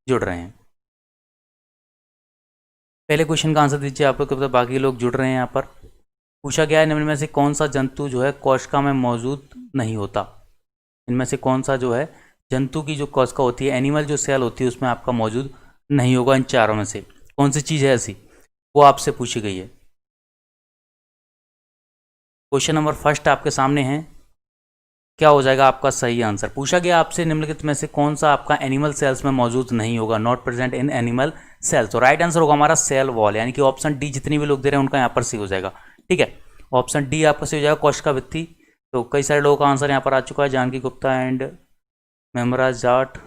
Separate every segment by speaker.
Speaker 1: जुड़ रहे हैं। पहले क्वेश्चन का आंसर दीजिए आप लोग, कब तक बाकी लोग जुड़ रहे हैं। यहाँ पर पूछा गया है निम्न में से कौन सा जंतु जो है कोशिका में मौजूद नहीं होता। इनमें से कौन सा जो है जंतु की जो कोशिका होती है, एनिमल जो सेल होती है, उसमें आपका मौजूद नहीं होगा। इन चारों में से कौन सी चीज़ है ऐसी, वो आपसे पूछी गई है। क्वेश्चन नंबर फर्स्ट आपके सामने है, क्या हो जाएगा आपका सही आंसर। पूछा गया आपसे निम्नलिखित में से कौन सा आपका एनिमल सेल्स में मौजूद नहीं होगा, not present in animal cells. तो राइट आंसर होगा हमारा सेल वॉल, यानी कि ऑप्शन डी जितनी भी लोग दे रहे हैं उनका यहाँ पर सही हो जाएगा। ठीक है, ऑप्शन डी आपका सही हो जाएगा, कोशिका भित्ति। तो कई सारे लोगों का आंसर यहाँ पर आ चुका है, जानकी गुप्ता एंड मेमराज जाट,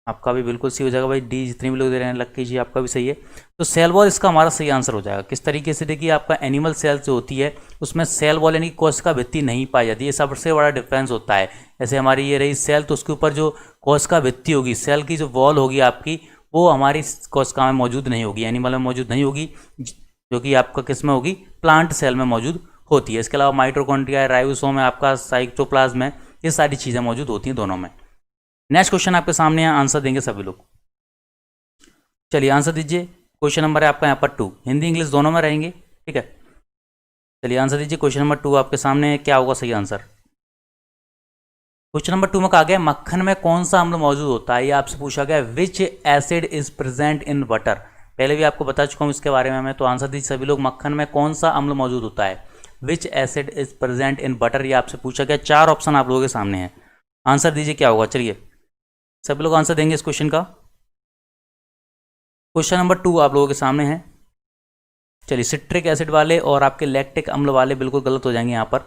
Speaker 1: आपका भी बिल्कुल सही हो जाएगा भाई। डी जितने भी लोग दे रहे हैं, लक्की जी आपका भी सही है। तो सेल वॉल इसका हमारा सही आंसर हो जाएगा। किस तरीके से, देखिए आपका एनिमल सेल जो होती है उसमें सेल वॉल यानी कोशिका भित्ति नहीं पाई जाती, ये सबसे बड़ा डिफरेंस होता है। जैसे हमारी ये रही सेल, तो उसके ऊपर जो कोशिका भित्ति होगी, सेल की जो वॉल होगी आपकी, वो हमारी कोशिका में मौजूद नहीं होगी, एनिमल में मौजूद नहीं होगी, जो कि आपका किस में होगी, प्लांट सेल में मौजूद होती है। इसके अलावा माइटोकॉन्ड्रिया है, राइबोसोम है, आपका साइटोप्लाज्म है, ये सारी चीज़ें मौजूद होती हैं दोनों में। नेक्स्ट क्वेश्चन आपके सामने है, आंसर देंगे सभी लोग। चलिए आंसर दीजिए। क्वेश्चन नंबर है आपका यहाँ पर 2, हिंदी इंग्लिश दोनों में रहेंगे। ठीक है, चलिए आंसर दीजिए। क्वेश्चन नंबर 2 आपके सामने है, क्या होगा सही आंसर। क्वेश्चन नंबर 2 में कहा गया मक्खन में कौन सा अम्ल मौजूद होता है, ये आपसे पूछा गया। विच acid is present in butter. पहले भी आपको बता चुका हूँ इसके बारे में मैं, तो आंसर दीजिए सभी लोग। मक्खन में कौन सा अम्ल मौजूद होता है, विच acid is present in butter, ये आपसे पूछा गया। 4 ऑप्शन आप लोगों के सामने है, आंसर दीजिए क्या होगा। चलिए सभी लोग आंसर देंगे इस क्वेश्चन का। क्वेश्चन नंबर 2 आप लोगों के सामने है। चलिए सिट्रिक एसिड वाले और आपके लैक्टिक अम्ल वाले बिल्कुल गलत हो जाएंगे यहाँ पर।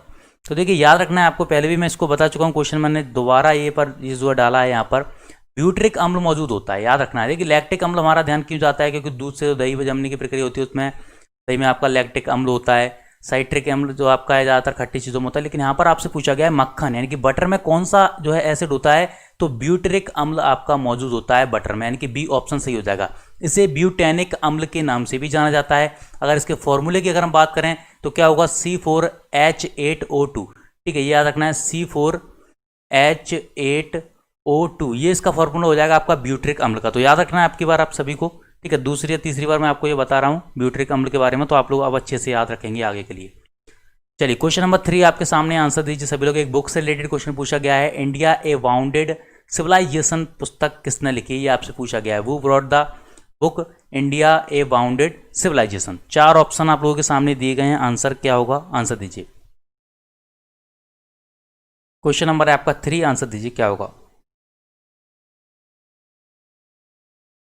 Speaker 1: तो देखिए याद रखना है आपको, पहले भी मैं इसको बता चुका हूँ, क्वेश्चन मैंने दोबारा ये जो डाला है यहाँ पर, ब्यूट्रिक अम्ल मौजूद होता है, याद रखना है। देखिए लैक्टिक अम्ल हमारा ध्यान क्यों जाता है, क्योंकि दूध से दही जमने की प्रक्रिया होती है, उसमें दही में आपका लैक्टिक अम्ल होता है। साइट्रिक अम्ल जो आपका है ज़्यादातर खट्टी चीज़ों में होता है, लेकिन यहाँ पर आपसे पूछा गया है मक्खन यानी कि बटर में कौन सा जो है एसिड होता है, तो ब्यूटरिक अम्ल आपका मौजूद होता है बटर में, यानी कि बी ऑप्शन सही हो जाएगा। इसे ब्यूटेनिक अम्ल के नाम से भी जाना जाता है। अगर इसके फॉर्मूले की अगर हम बात करें तो क्या होगा, C4H8O2। ठीक है, ये याद रखना है, C4H8O2, ये इसका फॉर्मूला हो जाएगा आपका ब्यूटरिक अम्ल का। तो याद रखना है आपकी बार आप सभी को। ठीक है, दूसरी या तीसरी बार मैं आपको ये बता रहा हूँ ब्यूटरिक अम्ल के बारे में, तो आप लोग अब अच्छे से याद रखेंगे आगे के लिए। चलिए क्वेश्चन नंबर 3 आपके सामने, आंसर दीजिए सभी लोग। एक बुक से रिलेटेड क्वेश्चन पूछा गया है, इंडिया ए वाउंडेड सिविलाइजेशन पुस्तक किसने लिखी, ये आपसे पूछा गया है। वो brought the book India a wounded civilization. 4 option आप लोगों के सामने दिए गए हैं, आंसर क्या होगा, आंसर दीजिए। क्वेश्चन नंबर है आपका 3, आंसर दीजिए क्या होगा।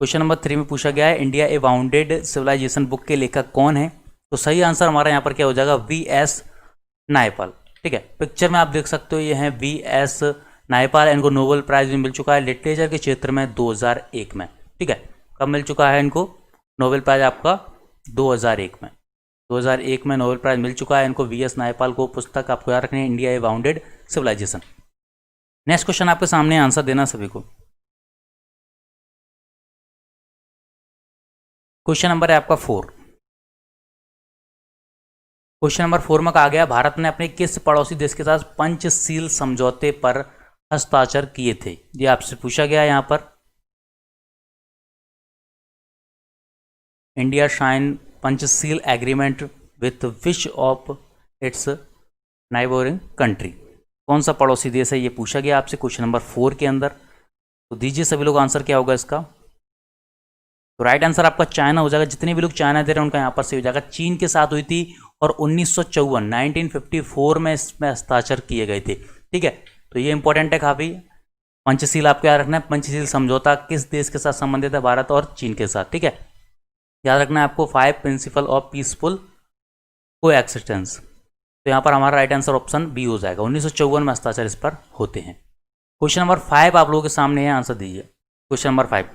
Speaker 1: क्वेश्चन नंबर 3 में पूछा गया है India a wounded civilisation book के लेखक कौन है, तो सही आंसर हमारा यहाँ पर क्या हो जाएगा, V.S. नायपाल। ठीक है, पिक्चर में आप देख सकते हो ये है V.S. नायपाल, इनको नोबेल प्राइज भी मिल चुका है लिटरेचर के क्षेत्र में 2001 में। ठीक है, कब मिल चुका है इनको नोबेल प्राइज, आपका 2001 में। 2001 में नोबेल प्राइज मिल चुका है इनको, V.S. नायपाल को। पुस्तक आपको याद रखनी है, India a wounded civilisation. Next question आपके सामने, आंसर देना सभी को। क्वेश्चन नंबर है आपका 4। क्वेश्चन नंबर 4 में कहा गया भारत ने अपने किस पड़ोसी देश के साथ पंचशील समझौते पर हस्ताक्षर किए थे, ये आपसे पूछा गया है यहाँ पर। India sign Panchsheel agreement with which of its neighbouring country, कौन सा पड़ोसी देश है, ये पूछा गया आपसे क्वेश्चन नंबर 4 के अंदर। तो दीजिए सभी लोग आंसर क्या होगा इसका। तो राइट आंसर आपका चाइना हो जाएगा। जितने भी लोग चाइना दे रहे हैं उनका यहाँ पर सही हो जाएगा। चीन के साथ हुई थी और 1954 में इसमें हस्ताक्षर किए गए थे। ठीक है, तो ये इंपॉर्टेंट है काफ़ी। पंचशील आपको याद रखना है, पंचशील समझौता किस देश के साथ संबंधित है, भारत और चीन के साथ। ठीक है, याद रखना है आपको 5 प्रिंसिपल ऑफ पीसफुल को एक्सिस्टेंस। तो यहाँ पर हमारा राइट आंसर ऑप्शन बी हो जाएगा। 1954 में हस्ताक्षर इस पर होते हैं। क्वेश्चन नंबर 5 आप लोगों के सामने है, आंसर दीजिए। क्वेश्चन नंबर 5,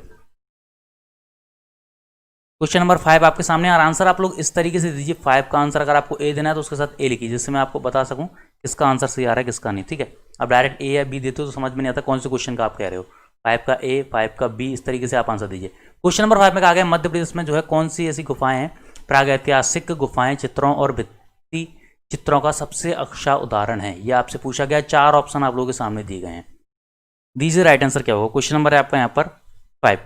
Speaker 1: क्वेश्चन नंबर 5 आपके सामने, और आंसर आप लोग इस तरीके से दीजिए। 5 का आंसर अगर आपको ए देना है तो उसके साथ ए लिखिए, जिससे मैं आपको बता सकूं किसका आंसर सही आ रहा है किसका नहीं। ठीक है, अब डायरेक्ट ए या बी देते हो तो समझ में नहीं आता कौन से क्वेश्चन का आप कह रहे हो। 5 का ए, 5 का बी, इस तरीके से आप आंसर दीजिए। क्वेश्चन नंबर 5 में कहा गया मध्य प्रदेश में जो है कौन सी ऐसी गुफाएं हैं, प्रागैतिहासिक गुफाएं चित्रों और भित्ति चित्रों का सबसे अच्छा उदाहरण है, यह आपसे पूछा गया। 4 ऑप्शन आप लोगों के सामने दिए गए हैं, दीजिए राइट आंसर क्या होगा। क्वेश्चन नंबर है आपका यहाँ पर 5।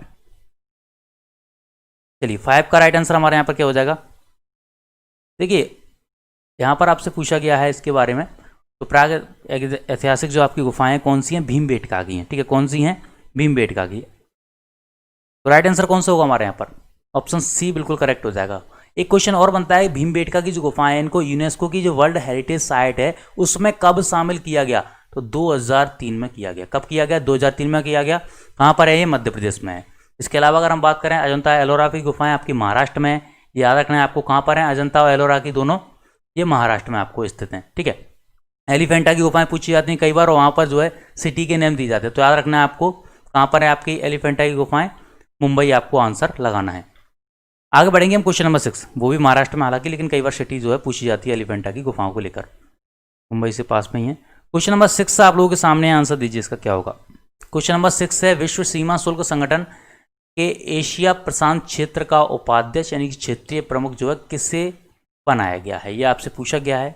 Speaker 1: चलिए 5 का राइट आंसर हमारे यहाँ पर क्या हो जाएगा। देखिए यहाँ पर आपसे पूछा गया है इसके बारे में, तो प्राग ऐतिहासिक जो आपकी गुफाएं कौन सी हैं, भीमबेटका की हैं, ठीक है, कौन सी हैं, भीमबेटका की। तो राइट आंसर कौन सा होगा हमारे यहाँ पर, ऑप्शन सी बिल्कुल करेक्ट हो जाएगा। एक क्वेश्चन और बनता है, भीमबेटका की जो गुफाएं हैं इनको यूनेस्को की जो वर्ल्ड हेरिटेज साइट है उसमें कब शामिल किया गया, तो 2003 में किया गया। कब किया गया, 2003 में किया गया। कहाँ पर है ये, मध्य प्रदेश में है। इसके अलावा अगर हम बात करें अजंता एलोरा की गुफाएं आपकी महाराष्ट्र में, याद रखना है आपको कहाँ पर है, अजंता और एलोरा की दोनों ये महाराष्ट्र में आपको स्थित हैं, ठीक है। एलिफेंटा की गुफाएं पूछी जाती हैं कई बार, और वहाँ पर जो है सिटी के नेम दिए जाते हैं, तो याद रखना है आपको कहाँ पर है आपकी एलिफेंटा की गुफाएं, मुंबई आपको आंसर लगाना है। आगे बढ़ेंगे हम क्वेश्चन नंबर 6, वो भी महाराष्ट्र में हालांकि, लेकिन कई बार सिटी जो है पूछी जाती है एलिफेंटा की गुफाओं को लेकर, मुंबई से पास में ही है। क्वेश्चन नंबर 6 आप लोगों के सामने आंसर दीजिए, इसका क्या होगा। क्वेश्चन नंबर 6 है, विश्व सीमा शुल्क संगठन के एशिया प्रशांत क्षेत्र का उपाध्यक्ष यानी कि क्षेत्रीय प्रमुख जो है किसे बनाया गया है, ये आपसे पूछा गया है।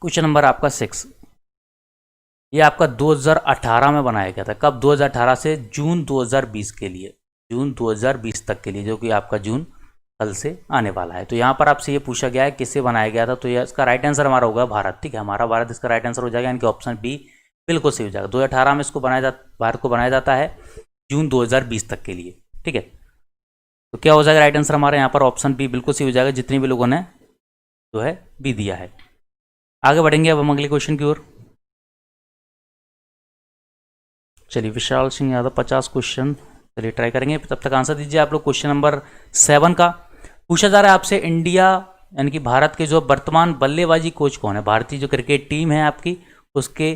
Speaker 1: क्वेश्चन नंबर आपका 6, ये आपका 2018 में बनाया गया था। कब, 2018 से जून 2020 के लिए, जून 2020 तक के लिए, जो कि आपका जून कल से आने वाला है। तो यहाँ पर आपसे ये पूछा गया है किससे बनाया गया था, तो ये इसका राइट आंसर हमारा होगा भारत, ठीक है, हमारा भारत इसका राइट आंसर हो जाएगा, यानी कि ऑप्शन बी बिल्कुल सही हो जाएगा। 2018 में इसको भारत को बनाया जाता है जून 2020 तक के लिए, ठीक है। तो क्या हो जाएगा राइट आंसर हमारे यहाँ पर, ऑप्शन बी बिल्कुल सही हो जाएगा, जितने भी लोगों ने जो है बी दिया है। आगे बढ़ेंगे अब हम अगले क्वेश्चन की ओर। चलिए विशाल सिंह यादव 50 क्वेश्चन, चलिए ट्राई करेंगे, तब तक आंसर दीजिए आप लोग। क्वेश्चन नंबर 7 का पूछा जा रहा है आपसे, इंडिया यानी कि भारत के जो वर्तमान बल्लेबाजी कोच कौन है, भारतीय जो क्रिकेट टीम है आपकी उसके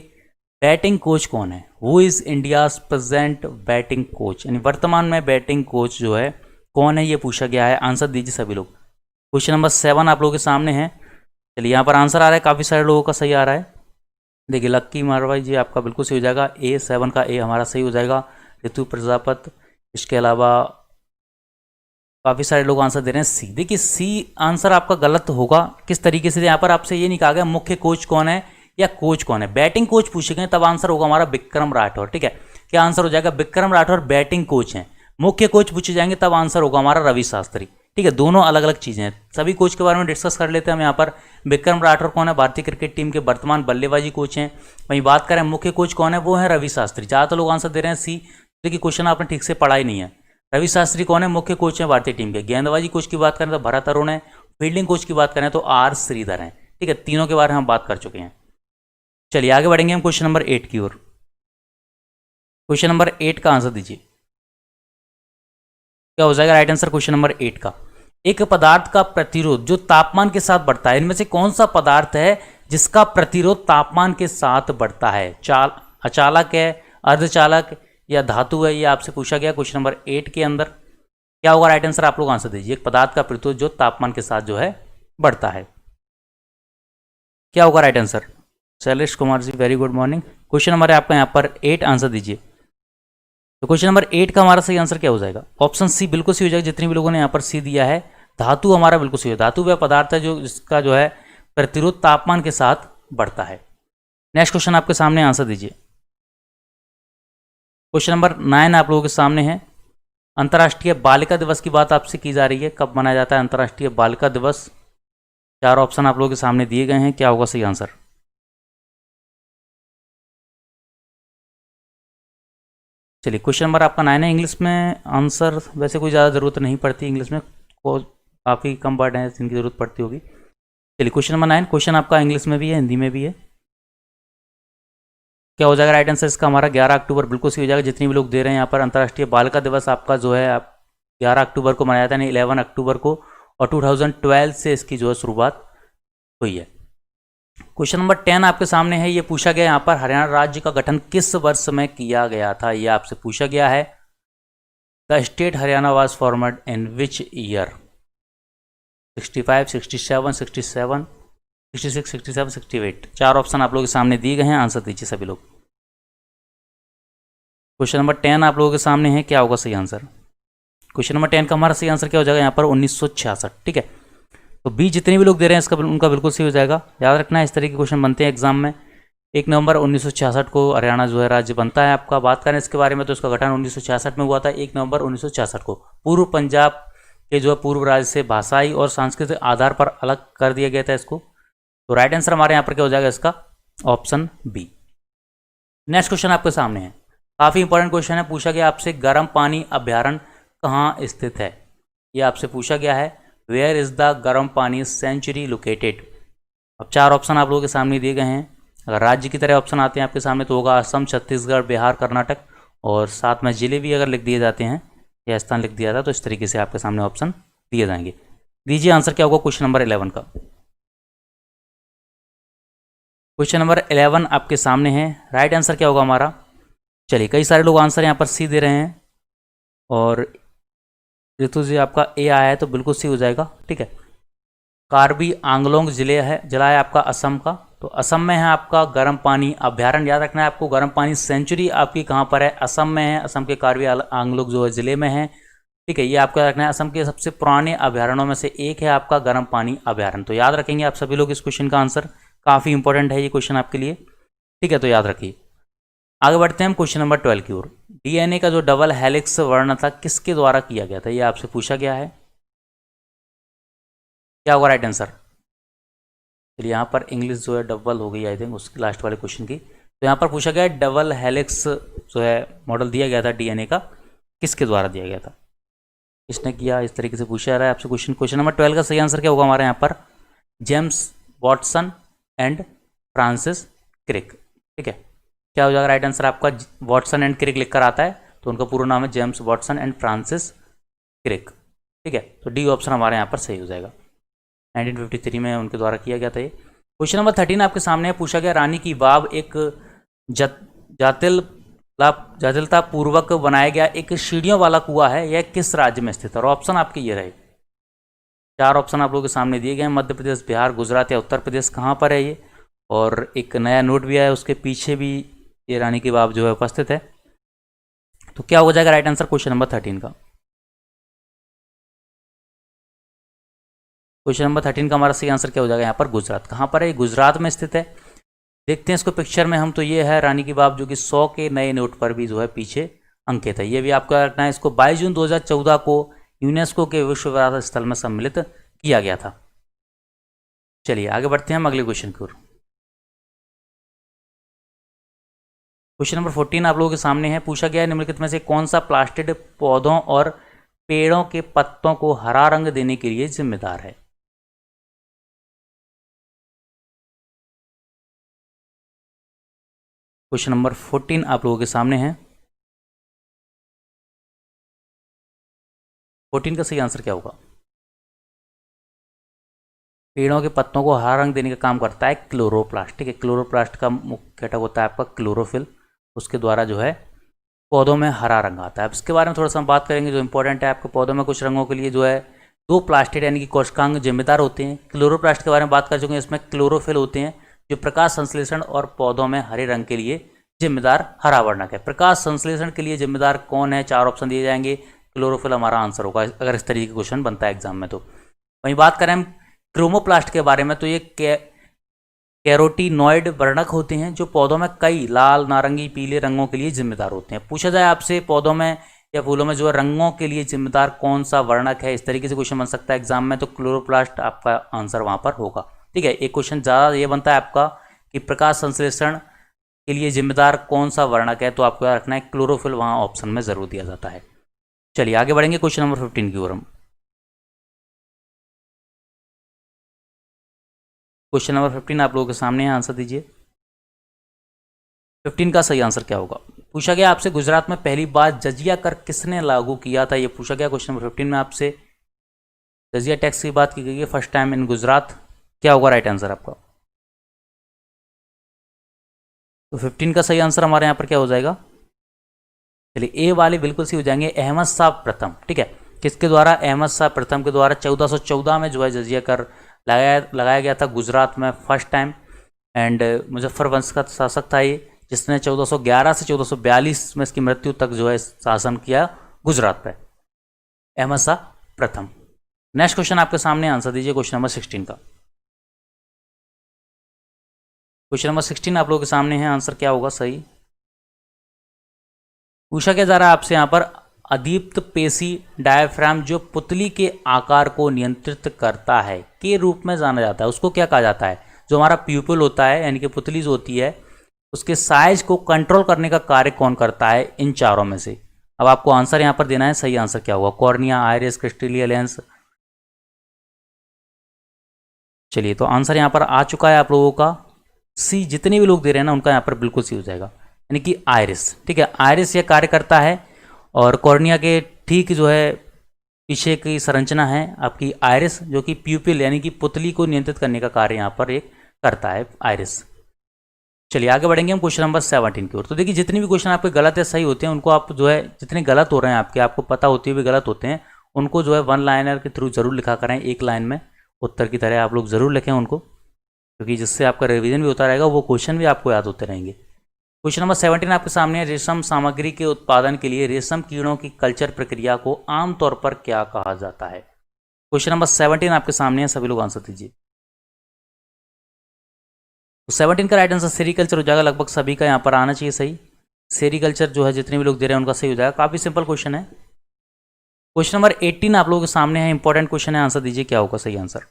Speaker 1: बैटिंग कोच कौन है, who is India's present batting coach, यानी वर्तमान में बैटिंग कोच जो है कौन है, ये पूछा गया है। आंसर दीजिए सभी लोग। क्वेश्चन नंबर 7 आप लोगों के सामने है। चलिए यहाँ पर आंसर आ रहा है, काफ़ी सारे लोगों का सही आ रहा है। देखिए लक्की मारवाई जी आपका बिल्कुल सही हो जाएगा, ए 7 का ए हमारा सही हो जाएगा। ऋतु प्रजापत, इसके अलावा काफ़ी सारे लोग आंसर दे रहे हैं सी। देखिए सी आंसर आपका गलत होगा, किस तरीके से, यहाँ पर आपसे ये नहीं कहा गया मुख्य कोच कौन है या कोच कौन है, बैटिंग कोच पूछे गए, तब आंसर होगा हमारा विक्रम राठौर, ठीक है। क्या आंसर हो जाएगा, विक्रम राठौर बैटिंग कोच हैं। मुख्य कोच पूछे जाएंगे तब आंसर होगा हमारा रवि शास्त्री, ठीक है। दोनों अलग अलग चीज़ें हैं, सभी कोच के बारे में डिस्कस कर लेते हैं हम यहाँ पर। विक्रम राठौर कौन है, भारतीय क्रिकेट टीम के वर्तमान बल्लेबाजी कोच हैं। वहीं बात करें मुख्य कोच कौन है, वो है रवि शास्त्री। ज़्यादातर लोग आंसर दे रहे हैं सी, देखिए क्वेश्चन आपने ठीक से पढ़ा ही नहीं है। रवि शास्त्री कौन है, मुख्य कोच हैं भारतीय टीम के। गेंदबाजी कोच की बात करें तो भरत अरुण है, फील्डिंग कोच की बात करें तो आर श्रीधर हैं, ठीक है। तीनों के बारे में हम बात कर चुके हैं। चलिए आगे बढ़ेंगे हम क्वेश्चन नंबर 8 की ओर। क्वेश्चन नंबर 8 का आंसर दीजिए, क्या हो जाएगा राइट आंसर क्वेश्चन नंबर 8 का। एक पदार्थ का प्रतिरोध जो तापमान के साथ बढ़ता है, इनमें से कौन सा पदार्थ है जिसका प्रतिरोध तापमान के साथ बढ़ता है, अचालक है, अर्धचालक या धातु है, ये आपसे पूछा गया क्वेश्चन नंबर 8 के अंदर। क्या होगा राइट आंसर, आप लोग आंसर दीजिए। एक पदार्थ का प्रतिरोध जो तापमान के साथ जो है बढ़ता है, क्या होगा right answer. Shailesh Kumar ji very good morning. Question number है आपका यहाँ पर 8, आंसर दीजिए। तो क्वेश्चन नंबर 8 का हमारा सही आंसर क्या हो जाएगा, ऑप्शन सी बिल्कुल सही हो जाएगा, जितने भी लोगों ने यहाँ पर सी दिया है। धातु हमारा बिल्कुल सही है, धातु वह पदार्थ है जो जिसका जो है प्रतिरोध तापमान के साथ बढ़ता है। नेक्स्ट क्वेश्चन आपके सामने, आंसर दीजिए। क्वेश्चन नंबर 9 आप लोगों के सामने है। अंतर्राष्ट्रीय बालिका दिवस की बात आपसे की जा रही है, कब मनाया जाता है अंतर्राष्ट्रीय बालिका दिवस। 4 ऑप्शन आप लोगों के सामने दिए गए हैं, क्या होगा सही आंसर। चलिए क्वेश्चन नंबर आपका 9 है। इंग्लिश में आंसर वैसे कोई ज़्यादा ज़रूरत नहीं पड़ती, इंग्लिश में काफ़ी कम वर्ड हैं जिनकी ज़रूरत पड़ती होगी। चलिए क्वेश्चन नंबर 9, क्वेश्चन आपका इंग्लिश में भी है, हिंदी में भी है। क्या हो जाएगा राइट आंसर इसका हमारा 11 अक्टूबर बिल्कुल सही हो जाएगा। जितने भी लोग दे रहे हैं यहाँ पर, अंतर्राष्ट्रीय बालिका दिवस आपका जो है आप 11 अक्टूबर को मनाया जाता है, 11 अक्टूबर को, और 2012 से इसकी जो है शुरुआत हुई है। क्वेश्चन नंबर 10 आपके सामने है। ये पूछा गया यहाँ पर, हरियाणा राज्य का गठन किस वर्ष में किया गया था, ये आपसे पूछा गया है। The state Haryana was formed in which year. 65, 67, 67, 66, 67, 68। 4 option आप लोगों के सामने दिए गए हैं, आंसर दीजिए सभी लोग। क्वेश्चन नंबर 10 आप लोगों के सामने है, क्या होगा सही आंसर। क्वेश्चन नंबर 10 का हमारा सही आंसर क्या हो जाएगा यहाँ पर, 1966, ठीक है। तो बी जितने भी लोग दे रहे हैं इसका उनका बिल्कुल सही हो जाएगा। याद रखना है इस तरह के क्वेश्चन बनते हैं एग्जाम में, 1 नवंबर 1966 को हरियाणा जो है राज्य बनता है आपका। बात करें इसके बारे में तो इसका गठन 1966 में हुआ था, 1 नवंबर 1966 को। पूर्व पंजाब के जो है पूर्व राज्य से भाषाई और सांस्कृतिक आधार पर अलग कर दिया गया था इसको। तो राइट आंसर हमारे यहाँ पर क्या हो जाएगा इसका, ऑप्शन बी। नेक्स्ट क्वेश्चन आपके सामने है, काफ़ी इंपॉर्टेंट क्वेश्चन है, पूछा गया आपसे गर्म पानी अभ्यारण्य कहाँ स्थित है। ये आपसे पूछा गया है, वेयर इज द गर्म पानी सेंचुरी लोकेटेड। अब 4 ऑप्शन आप लोगों के सामने दिए गए हैं। अगर राज्य की तरह ऑप्शन आते हैं आपके सामने तो होगा असम, छत्तीसगढ़, बिहार, कर्नाटक, और साथ में जिले भी अगर लिख दिए जाते हैं या स्थान लिख दिया था तो इस तरीके से आपके सामने ऑप्शन दिए जाएंगे। दीजिए आंसर क्या होगा क्वेश्चन नंबर 11 का। क्वेश्चन नंबर 11 आपके सामने है, राइट आंसर क्या होगा हमारा। चलिए, कई सारे लोग आंसर यहाँ पर सी दे रहे हैं और ऋतु जी आपका ए आया है तो बिल्कुल सी हो जाएगा, ठीक है। कार्बी आंगलोंग जिला है आपका असम का, तो असम में है आपका गर्म पानी अभ्यारण्य। याद रखना है आपको, गर्म पानी सेंचुरी आपकी कहाँ पर है, असम में है, असम के कार्बी आंगलोंग जो है जिले में है, ठीक है। ये आपको याद रखना है, असम के सबसे पुराने अभ्यारण्यों में से एक है आपका गर्म पानी अभ्यारण्य। तो याद रखेंगे आप सभी लोग इस क्वेश्चन का आंसर, काफ़ी इंपॉर्टेंट है ये क्वेश्चन आपके लिए, ठीक है। तो याद रखिए, आगे बढ़ते हैं हम क्वेश्चन नंबर 12 की ओर। डीएनए का जो डबल हेलिक्स वर्णन था किसके द्वारा किया गया था, ये आपसे पूछा गया है। क्या होगा राइट आंसर। चलिए, यहाँ पर इंग्लिश जो है डबल हो गई आई थिंक उसकी लास्ट वाले क्वेश्चन की। तो यहाँ पर पूछा गया है डबल हेलिक्स जो है मॉडल दिया गया था डीएनए का, किसके द्वारा दिया गया था, किसने किया, इस तरीके से पूछा जा रहा है आपसे क्वेश्चन। क्वेश्चन नंबर 12 का सही आंसर क्या होगा हमारे यहाँ पर, James Watson and Francis Crick, ठीक है। क्या हो जाएगा राइट आंसर आपका, वाटसन एंड क्रिक लिखकर आता है तो उनका पूरा नाम है James Watson and Francis Crick, ठीक है। तो डी ऑप्शन हमारे यहाँ पर सही हो जाएगा। 1953 में उनके द्वारा किया गया था ये। क्वेश्चन नंबर 13 आपके सामने पूछा गया, रानी की बाव एक जातिलता पूर्वक बनाया गया एक सीढ़ियों वाला कुआं है, यह किस राज्य में स्थित है। और ऑप्शन आपके ये रहे, 4 ऑप्शन आप लोगों के सामने दिए गए हैं, मध्य प्रदेश, बिहार, गुजरात या उत्तर प्रदेश। कहाँ पर है ये, और एक नया नोट भी आया उसके पीछे भी ये रानी की बाव जो है उपस्थित है। तो क्या हो जाएगा राइट आंसर क्वेश्चन नंबर 13 का। क्वेश्चन नंबर 13 का हमारा सही आंसर क्या हो जाएगा यहाँ पर, गुजरात। कहाँ पर है, गुजरात में स्थित है। देखते हैं इसको पिक्चर में हम, तो ये है रानी की बाव जो कि 100 के नए नोट पर भी जो है पीछे अंकित है। ये भी आपको रखना है, इसको 22 जून 2014 को यूनेस्को के विश्व विरासत स्थल में सम्मिलित किया गया था। चलिए आगे बढ़ते हैं हम अगले क्वेश्चन की ओर। क्वेश्चन नंबर 14 आप लोगों के सामने है, पूछा गया है निम्नलिखित में से कौन सा प्लास्टिड पौधों और पेड़ों के पत्तों को हरा रंग देने के लिए जिम्मेदार है। क्वेश्चन नंबर 14 आप लोगों के सामने है, 14 का सही आंसर क्या होगा। पेड़ों के पत्तों को हरा रंग देने का काम करता है क्लोरोप्लास्ट, ठीक है। क्लोरोप्लास्ट का मुख्य घटक होता है आपका क्लोरोफिल, उसके द्वारा जो है पौधों में हरा रंग आता है। अब इसके बारे में थोड़ा सा हम बात करेंगे जो इंपॉर्टेंट है आपके पौधों में कुछ रंगों के लिए जो है 2 प्लास्टिड यानी कि कोशिकांग जिम्मेदार होते हैं। क्लोरोप्लास्ट के बारे में बात कर चुके हैं, इसमें क्लोरोफिल होते हैं जो प्रकाश संश्लेषण और पौधों में हरे रंग के लिए जिम्मेदार हरा वर्णक है। प्रकाश संश्लेषण के लिए जिम्मेदार कौन है, 4 ऑप्शन दिए जाएंगे, क्लोरोफिल हमारा आंसर होगा अगर इस तरीके का क्वेश्चन बनता है एग्जाम में। तो वहीं बात करें हम क्रोमोप्लास्ट के बारे में, तो ये कैरोटीनॉइड वर्णक होते हैं जो पौधों में कई लाल, नारंगी, पीले रंगों के लिए जिम्मेदार होते हैं। पूछा जाए आपसे पौधों में या फूलों में जो रंगों के लिए जिम्मेदार कौन सा वर्णक है, इस तरीके से क्वेश्चन बन सकता है एग्जाम में, तो क्लोरोप्लास्ट आपका आंसर वहां पर होगा, ठीक है। एक क्वेश्चन ज़्यादा ये बनता है आपका कि प्रकाश संश्लेषण के लिए जिम्मेदार कौन सा वर्णक है, तो आपको याद रखना है क्लोरोफिल वहाँ ऑप्शन में जरूर दिया जाता है। चलिए आगे बढ़ेंगे क्वेश्चन नंबर 15 की ओर हम। क्वेश्चन नंबर 15 आप लोगों के सामने है, आंसर दीजिए। 15 का सही आंसर क्या होगा। पूछा गया आपसे गुजरात में पहली बार जजिया कर किसने लागू किया था, ये पूछा गया क्वेश्चन नंबर 15 में आपसे। जजिया टैक्स की बात की गई है फर्स्ट टाइम इन गुजरात। क्या होगा राइट आंसर आपका। तो 15 का सही आंसर हमारे यहाँ पर क्या हो जाएगा। चलिए ए वाले बिल्कुल सही हो जाएंगे, अहमद शाह प्रथम, ठीक है। किसके द्वारा, अहमद शाह प्रथम के द्वारा 1414 में जो है जजिया कर लगाया गया था गुजरात में फर्स्ट टाइम। एंड मुजफ्फर वंश का शासक था ये, जिसने 1411 से 1442 में इसकी मृत्यु तक जो है शासन किया गुजरात पे, अहमद शाह प्रथम। नेक्स्ट क्वेश्चन आपके सामने, आंसर दीजिए क्वेश्चन नंबर 16 का। क्वेश्चन नंबर 16 आप लोगों के सामने है, आंसर क्या होगा सही। पूछा क्या जा रहा है आपसे यहाँ पर, अदीप्त पेशी डायफ्राम जो पुतली के आकार को नियंत्रित करता है के रूप में जाना जाता है, उसको क्या कहा जाता है। जो हमारा प्यूपिल होता है यानी कि पुतली जो होती है उसके साइज को कंट्रोल करने का कार्य कौन करता है इन चारों में से। अब आपको आंसर यहाँ पर देना है, सही आंसर क्या होगा, कॉर्निया, आइरिस, क्रिस्टलीय लेंस। चलिए तो आंसर यहाँ पर आ चुका है आप लोगों का सी। जितने भी लोग दे रहे हैं ना उनका यहाँ पर बिल्कुल सी हो जाएगा, यानी कि आइरिस। ठीक है, आइरिस ये कार्य करता है और कॉर्निया के ठीक जो है पीछे की संरचना है आपकी आइरिस, जो कि प्यूपिल यानी कि पुतली को नियंत्रित करने का कार्य यहाँ पर एक करता है आइरिस। चलिए आगे बढ़ेंगे हम क्वेश्चन नंबर 17 की ओर। तो देखिए जितने भी क्वेश्चन आपके गलत या सही होते हैं उनको आप जो है, जितने गलत हो रहे हैं आपके, आपको पता होते हुए भी गलत होते हैं, उनको जो है वन लाइनर के थ्रू जरूर लिखा करें, एक लाइन में उत्तर की तरह आप लोग जरूर लिखें उनको, क्योंकि जिससे आपका रिवीजन भी होता रहेगा, वो क्वेश्चन भी आपको याद होते रहेंगे। क्वेश्चन नंबर 17 आपके सामने है, रेशम सामग्री के उत्पादन के लिए रेशम कीड़ों की कल्चर प्रक्रिया को आमतौर पर क्या कहा जाता है। क्वेश्चन नंबर 17 आपके सामने है, सभी लोग आंसर दीजिए। तो 17 का राइट आंसर सेरीकल्चर हो जाएगा, लगभग सभी का यहाँ पर आना चाहिए सही। सेरीकल्चर जो है जितने भी लोग दे रहे हैं उनका सही हो जाएगा, काफी सिंपल क्वेश्चन है। क्वेश्चन नंबर 18 आप लोगों के सामने है, इंपॉर्टेंट क्वेश्चन है, आंसर दीजिए क्या होगा सही आंसर।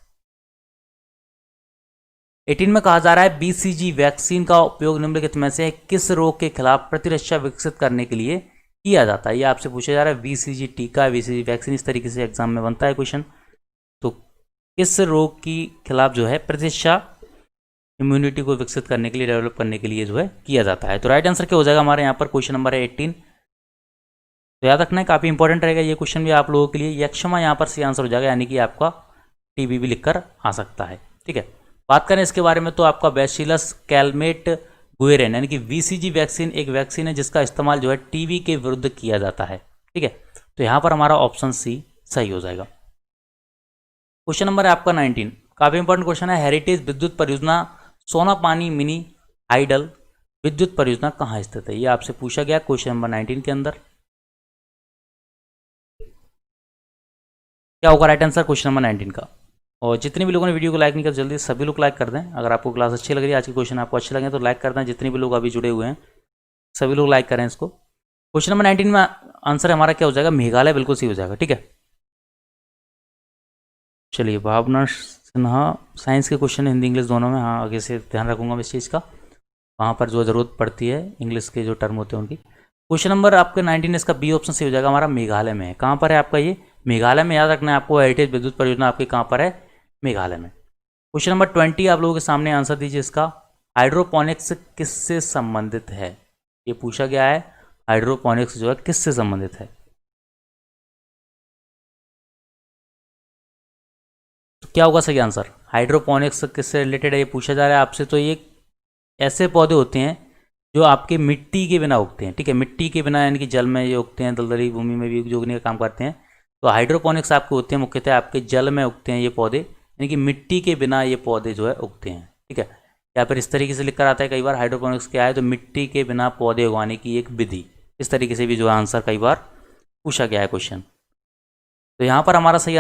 Speaker 1: 18 में कहा जा रहा है बीसीजी वैक्सीन का उपयोग निम्नलिखित में से किस रोग के खिलाफ प्रतिरक्षा विकसित करने के लिए किया जाता है। ये आपसे पूछा जा रहा है, बीसीजी टीका, बीसीजी वैक्सीन, इस तरीके से एग्जाम में बनता है क्वेश्चन। तो किस रोग के खिलाफ जो है प्रतिरक्षा इम्यूनिटी को विकसित करने के लिए, डेवलप करने के लिए जो है किया जाता है। तो राइट आंसर क्या हो जाएगा हमारे यहाँ पर, क्वेश्चन नंबर है 18। तो याद रखना है, काफ़ी इंपॉर्टेंट रहेगा ये क्वेश्चन भी आप लोगों के लिए। यक्षमा यहाँ पर सही आंसर हो जाएगा, यानी कि आपका टीबी भी लिखकर आ सकता है। ठीक है, बात करें इसके बारे में तो आपका बैसिलस कैलमेट गुएरेन यानी कि बीसीजी वैक्सीन एक वैक्सीन है जिसका इस्तेमाल जो है टीबी के विरुद्ध किया जाता है। ठीक है, तो यहाँ पर हमारा ऑप्शन सी सही हो जाएगा। क्वेश्चन नंबर है आपका 19, काफ़ी इंपॉर्टेंट क्वेश्चन है। हेरिटेज विद्युत परियोजना सोनापानी मिनी हाइडल विद्युत परियोजना कहाँ स्थित है, ये आपसे पूछा गया क्वेश्चन नंबर 19 के अंदर। क्या होगा राइट आंसर क्वेश्चन नंबर 19 का। और जितने भी लोगों ने वीडियो को लाइक नहीं किया जल्दी सभी लोग लाइक कर दें। अगर आपको क्लास अच्छी लग रही है, आज के क्वेश्चन आपको अच्छे लगे तो लाइक कर दें। जितने भी लोग अभी जुड़े हुए हैं सभी लोग लाइक करें इसको। क्वेश्चन नंबर 19 में आंसर हमारा क्या हो जाएगा, मेघालय, बिल्कुल सही हो जाएगा। ठीक है, चलिए भावना सिन्हा, साइंस के क्वेश्चन हिंदी इंग्लिश दोनों में, हाँ आगे से ध्यान रखूंगा मैं इस चीज़ का, वहाँ पर जो ज़रूरत पड़ती है इंग्लिश के जो टर्म होते हैं उनकी। क्वेश्चन नंबर आपके 19 इसका बी ऑप्शन सही हो जाएगा हमारा, मेघालय में है। कहाँ पर है आपका ये, मेघालय में। याद रखना है आपको, हेरिटेज विद्युत परियोजना आपकी कहाँ पर है, मेघालय में। क्वेश्चन नंबर 20 आप लोगों के सामने, आंसर दीजिए इसका। हाइड्रोपोनिक्स किससे संबंधित है, ये पूछा गया है। हाइड्रोपोनिक्स जो है किससे संबंधित है, तो क्या होगा सही आंसर। हाइड्रोपोनिक्स किससे रिलेटेड है ये पूछा जा रहा है आपसे। तो ये ऐसे पौधे होते हैं जो आपके मिट्टी के बिना उगते हैं। ठीक है, मिट्टी के बिना यानी कि जल में ये उगते हैं, दलदली भूमि में भी उगने का काम करते हैं। तो हाइड्रोपोनिक्स आपके होते हैं मुख्यतः आपके जल में उगते हैं ये पौधे, यानी कि मिट्टी के बिना ये पौधे जो है उगते हैं। ठीक है, या फिर इस तरीके से लिखकर आता है कई बार, हाइड्रोपोनिक्स क्या है, तो मिट्टी के बिना पौधे उगाने की एक विधि। इस तरीके से भी जो है आंसर कई बार पूछा गया है क्वेश्चन। तो यहाँ पर हमारा सही